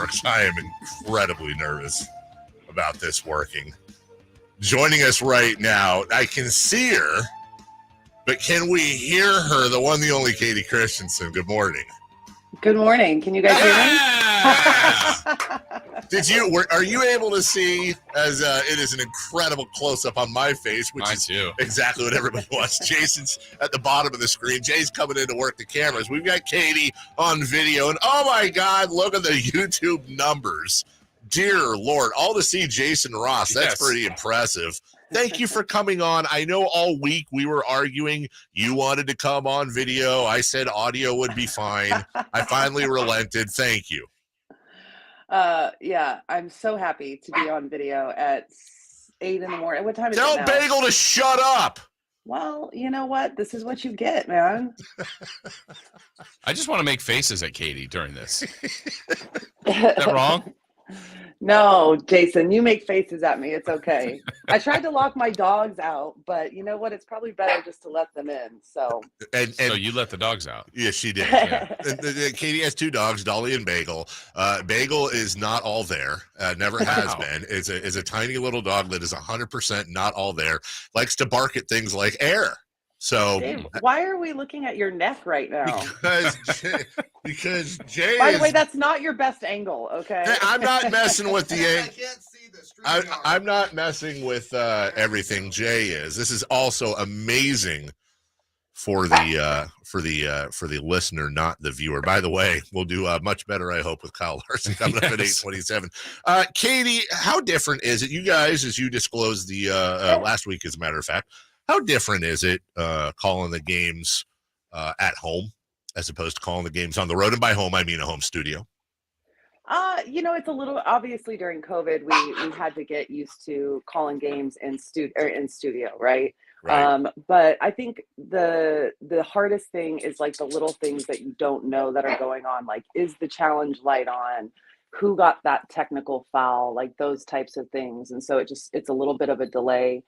works. I am incredibly nervous about this working. Joining us right now, I can see her, but can we hear her? The one, the only Kayte Christensen. Good morning. Good morning. Can you guys hear me? Are you able to see, as it is an incredible close-up on my face, which is exactly what everybody wants. Jason's at the bottom of the screen. Jay's coming in to work the cameras. We've got Kayte on video, and oh my God, look at the YouTube numbers. Dear Lord, all to see Jason Ross. That's pretty impressive. Thank you for coming on. I know all week we were arguing. You wanted to come on video. I said audio would be fine. I finally relented. Thank you. Yeah, I'm so happy to be on video at 8 in the morning. What time is it now? Tell Bagel to shut up. Well, you know what? This is what you get, man. I just want to make faces at Kayte during this. Is that wrong? No, Jason, you make faces at me. It's okay. I tried to lock my dogs out, but you know what? It's probably better just to let them in. So you let the dogs out. Yes, she did. Yeah. Kayte has two dogs, Dolly and Bagel. Bagel is not all there. Never has been. Is a tiny little dog that is 100% not all there. Likes to bark at things like air. So Dave, why are we looking at your neck right now? Because Jay. By the way, that's not your best angle, okay? I'm not messing with the angle. I can't see the stream. I'm not messing with everything Jay is. This is also amazing for the listener, not the viewer. By the way, we'll do much better, I hope, with Kyle Larson coming up at 8:27. Kayte, how different is it? You guys, as you disclosed the last week, as a matter of fact, how different is it calling the games at home as opposed to calling the games on the road? And by home, I mean a home studio. It's a little, obviously during COVID, we had to get used to calling games in studio, right? But I think the hardest thing is like the little things that you don't know that are going on. Like, is the challenge light on? Who got that technical foul? Like those types of things. And so it's a little bit of a delay.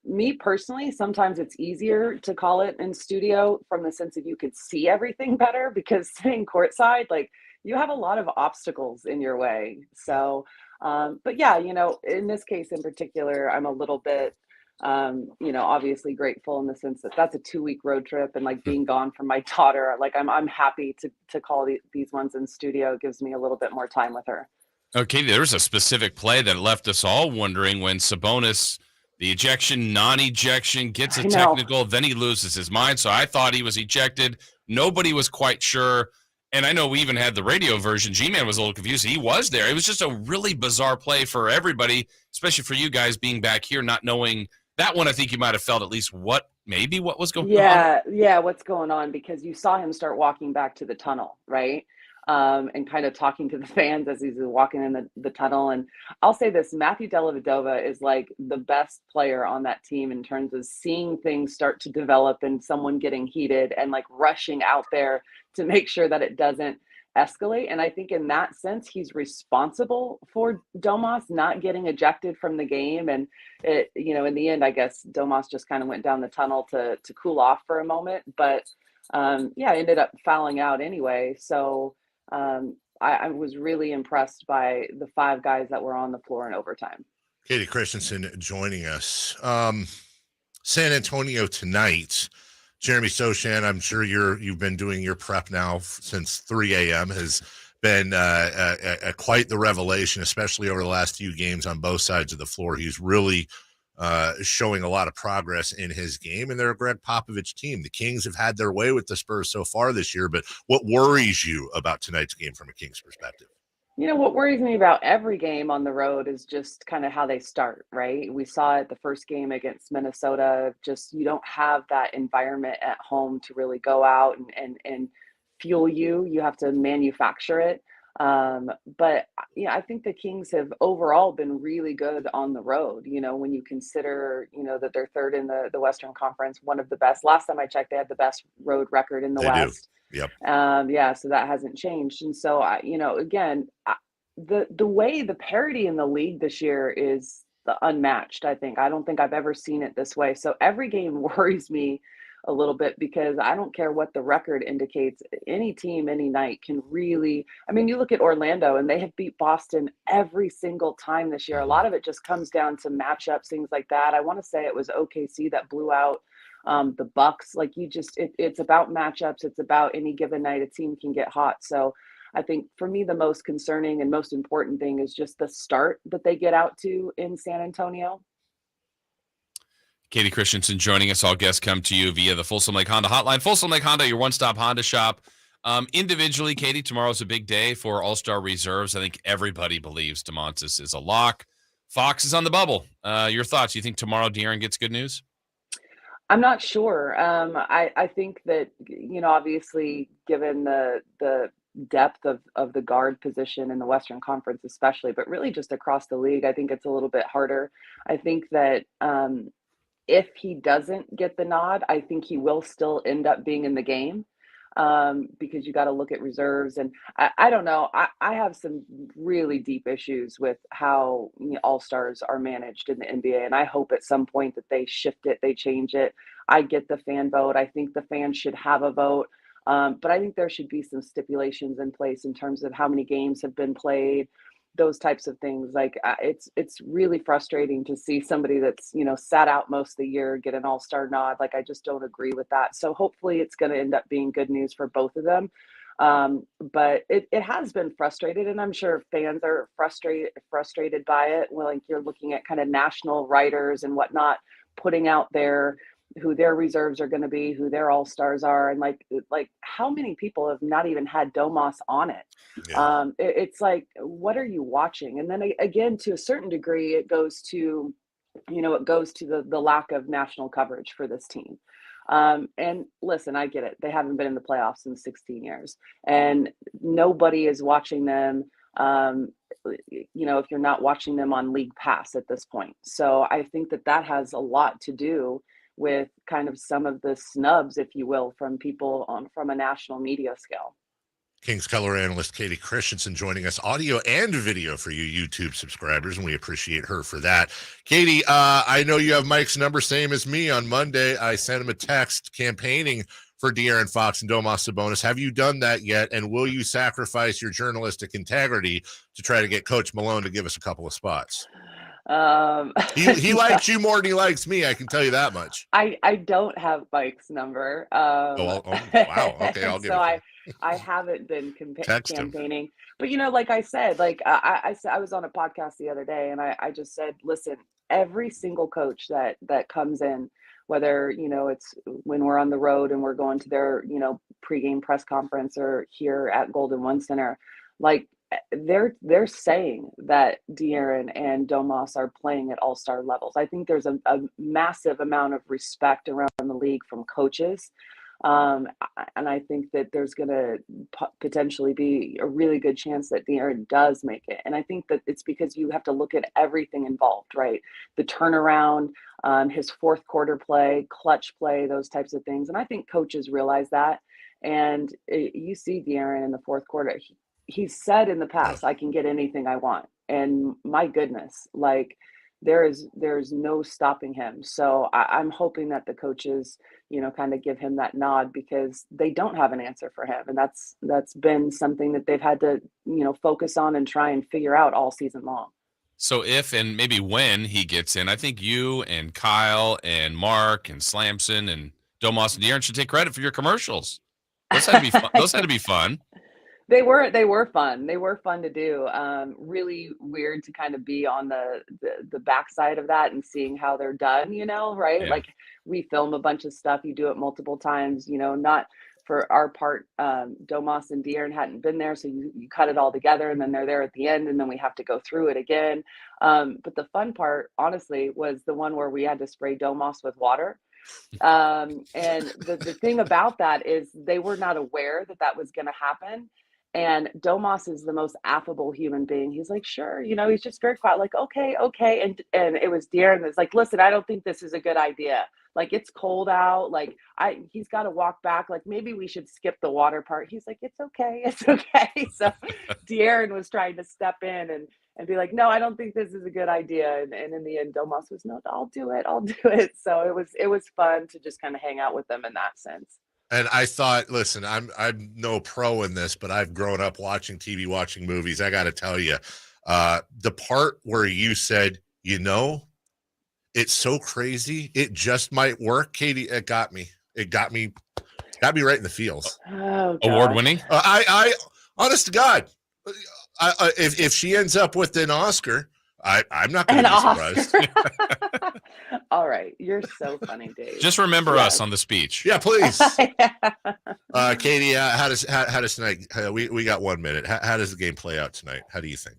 Me personally, sometimes it's easier to call it in studio from the sense that you could see everything better, because sitting courtside, like, you have a lot of obstacles in your way. So, but yeah, in this case in particular, I'm a little bit, obviously grateful in the sense that that's a 2-week road trip, and like being gone from my daughter, like I'm happy to call these ones in studio. It gives me a little bit more time with her. Okay, there was a specific play that left us all wondering when Sabonis, the ejection, non-ejection, gets a technical, then he loses his mind. So I thought he was ejected. Nobody was quite sure. And I know we even had the radio version. G-Man was a little confused. He was there. It was just a really bizarre play for everybody, especially for you guys being back here, not knowing that one. I think you might have felt at least what was going on. Yeah, what's going on, because you saw him start walking back to the tunnel, right? And kind of talking to the fans as he's walking in the tunnel. And I'll say this, Matthew Dellavedova is like the best player on that team in terms of seeing things start to develop and someone getting heated and like rushing out there to make sure that it doesn't escalate. And I think in that sense, he's responsible for Domas not getting ejected from the game. And it, in the end, I guess Domas just kind of went down the tunnel to cool off for a moment, but ended up fouling out anyway. So I was really impressed by the 5 guys that were on the floor in overtime. Kayte Christensen joining us. San Antonio tonight. Jeremy Sochan, I'm sure you've been doing your prep now since 3 a.m. has been quite the revelation, especially over the last few games on both sides of the floor. He's really showing a lot of progress in his game, and they're a Greg Popovich team. The Kings have had their way with the Spurs so far this year, but what worries you about tonight's game from a Kings perspective? What worries me about every game on the road is just kind of how they start, right? We saw it the first game against Minnesota. Just, you don't have that environment at home to really go out and fuel you. You have to manufacture it. But I think the Kings have overall been really good on the road. When you consider, that they're third in the Western Conference, one of the best. Last time I checked, they had the best road record in the West. Yep. So that hasn't changed. And so, the way the parity in the league this year is unmatched, I think. I don't think I've ever seen it this way. So every game worries me a little bit, because I don't care what the record indicates. Any team, any night can really, I mean, you look at Orlando and they have beat Boston every single time this year. A lot of it just comes down to matchups, things like that. I want to say it was OKC that blew out the Bucks. Like it's about matchups. It's about any given night a team can get hot. So I think for me, the most concerning and most important thing is just the start that they get out to in San Antonio. Kayte Christensen joining us. All guests come to you via the Folsom Lake Honda hotline. Folsom Lake Honda, your one-stop Honda shop. Individually, Kayte, tomorrow's a big day for All-Star reserves. I think everybody believes DeMontis is a lock. Fox is on the bubble. Your thoughts? You think tomorrow De'Aaron gets good news? I'm not sure. I think that, obviously, given the depth of the guard position in the Western Conference especially, but really just across the league, I think it's a little bit harder. I think that if he doesn't get the nod, I think he will still end up being in the game, because you got to look at reserves. And I don't know. I have some really deep issues with how All-Stars are managed in the NBA. And I hope at some point that they shift it, they change it. I get the fan vote. I think the fans should have a vote. But I think there should be some stipulations in place in terms of how many games have been played, those types of things. Like it's really frustrating to see somebody that's, sat out most of the year get an all-star nod. Like, I just don't agree with that. So hopefully it's going to end up being good news for both of them. But it has been frustrated, and I'm sure fans are frustrated by it. Well, like, you're looking at kind of national writers and whatnot putting out there who their reserves are going to be, who their all-stars are. And like how many people have not even had Domas on it? Yeah. It's like, what are you watching? And then again, to a certain degree, it goes to, the lack of national coverage for this team. And listen, I get it. They haven't been in the playoffs in 16 years, and nobody is watching them. If you're not watching them on League Pass at this point. So I think that has a lot to do with kind of some of the snubs, if you will, from people from a national media scale. Kings color analyst Kayte Christensen joining us, audio and video for you YouTube subscribers, and we appreciate her for that. Kayte, I know you have Mike's number, same as me. On Monday, I sent him a text campaigning for De'Aaron Fox and Domas Sabonis. Have you done that yet? And will you sacrifice your journalistic integrity to try to get Coach Malone to give us a couple of spots? He likes you more than he likes me. I can tell you that much. I don't have Mike's number. Wow. Okay, I'll give it. I haven't been campaigning, but like I said, I was on a podcast the other day, and I just said, listen, every single coach that comes in, whether it's when we're on the road and we're going to their pregame press conference or here at Golden One Center, like, they're saying that De'Aaron and Domas are playing at all-star levels. I think there's a massive amount of respect around the league from coaches. And I think that there's going to potentially be a really good chance that De'Aaron does make it. And I think that it's because you have to look at everything involved, right? The turnaround, his fourth quarter play, clutch play, those types of things. And I think coaches realize that. And you see De'Aaron in the fourth quarter, he's said in the past, I can get anything I want. And my goodness, like, there's no stopping him. So I'm hoping that the coaches, kind of give him that nod, because they don't have an answer for him. And that's been something that they've had to, focus on and try and figure out all season long. So if and maybe when he gets in, I think you and Kyle and Mark and Slamson and Domas and De'Aaron should take credit for your commercials. Those had to be fun. Those had to be fun. They were fun. They were fun to do. Really weird to kind of be on the backside of that and seeing how they're done, right? Yeah. Like, we film a bunch of stuff. You do it multiple times, not for our part. Domas and De'Aaron hadn't been there. So you cut it all together, and then they're there at the end, and then we have to go through it again. But the fun part, honestly, was the one where we had to spray Domas with water. And the thing about that is they were not aware that was going to happen. And Domas is the most affable human being. He's like, sure, he's just very quiet, like, okay. And it was De'Aaron that's like, listen, I don't think this is a good idea. Like, it's cold out. Like, he's got to walk back. Like, maybe we should skip the water part. He's like, it's okay. It's okay. So De'Aaron was trying to step in and be like, no, I don't think this is a good idea. And in the end, Domas was, no, I'll do it. So it was fun to just kind of hang out with them in that sense. And I thought, listen, I'm no pro in this, but I've grown up watching TV, watching movies. I got to tell you, the part where you said, it's so crazy, it just might work, Katie. It got me. It got me right in the feels. Oh, award winning. I honest to God, if she ends up with an Oscar, I'm not going to be surprised. All right, you're so funny, Dave. Just remember us on the speech. Yeah, please. Yeah. Katie, how does tonight? We got 1 minute. How does the game play out tonight? How do you think?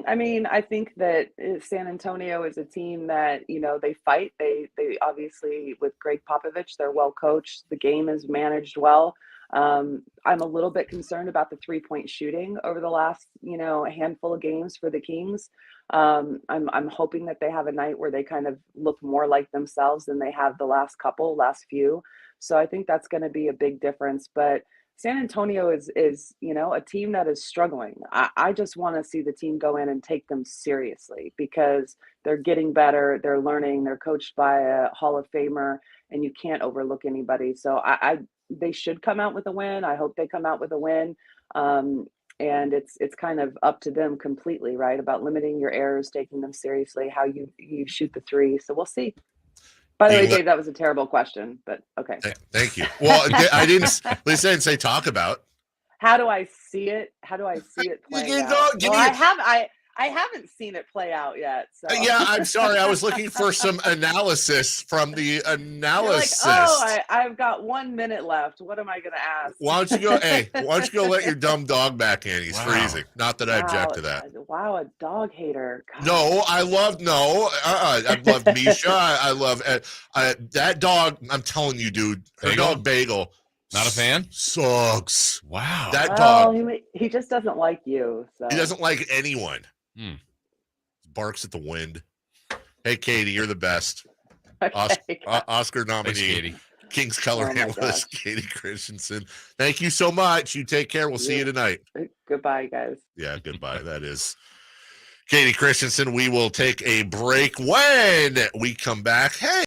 I mean, I think that San Antonio is a team that, they fight. They obviously, with Greg Popovich, they're well coached. The game is managed well. I'm a little bit concerned about the 3-point shooting over the last, handful of games for the Kings. I'm hoping that they have a night where they kind of look more like themselves than they have the last few. So I think that's going to be a big difference. But San Antonio is a team that is struggling. I just want to see the team go in and take them seriously because they're getting better. They're learning. They're coached by a Hall of Famer, and you can't overlook anybody. So they should come out with a win. I hope they come out with a win. And it's kind of up to them completely, right? About limiting your errors, taking them seriously, how you shoot the three. So we'll see. By the way, Dave, that was a terrible question, but okay. Thank you. Well, I didn't. Lisa didn't say talk about. How do I see it? How do I see it playing out? Well, I haven't seen it play out yet. So yeah, I'm sorry. I was looking for some analysis from the analyst. Like, oh, I've got 1 minute left. What am I going to ask? Why don't you go let your dumb dog back in? He's freezing. Not that I object to that. Wow, a dog hater. God. No, I love Misha. I love that dog. I'm telling you, dude. Her dog Bagel. Not a fan? Sucks. Wow. That dog. He just doesn't like you. So. He doesn't like anyone. Barks at the wind. Hey, Katie, you're the best. Okay, Oscar nominee. Thanks, Katie. King's color analyst, Kayte Christensen. Thank you so much. You take care. We'll see you tonight. Goodbye, guys. Yeah, goodbye. That is Kayte Christensen. We will take a break when we come back. Hey.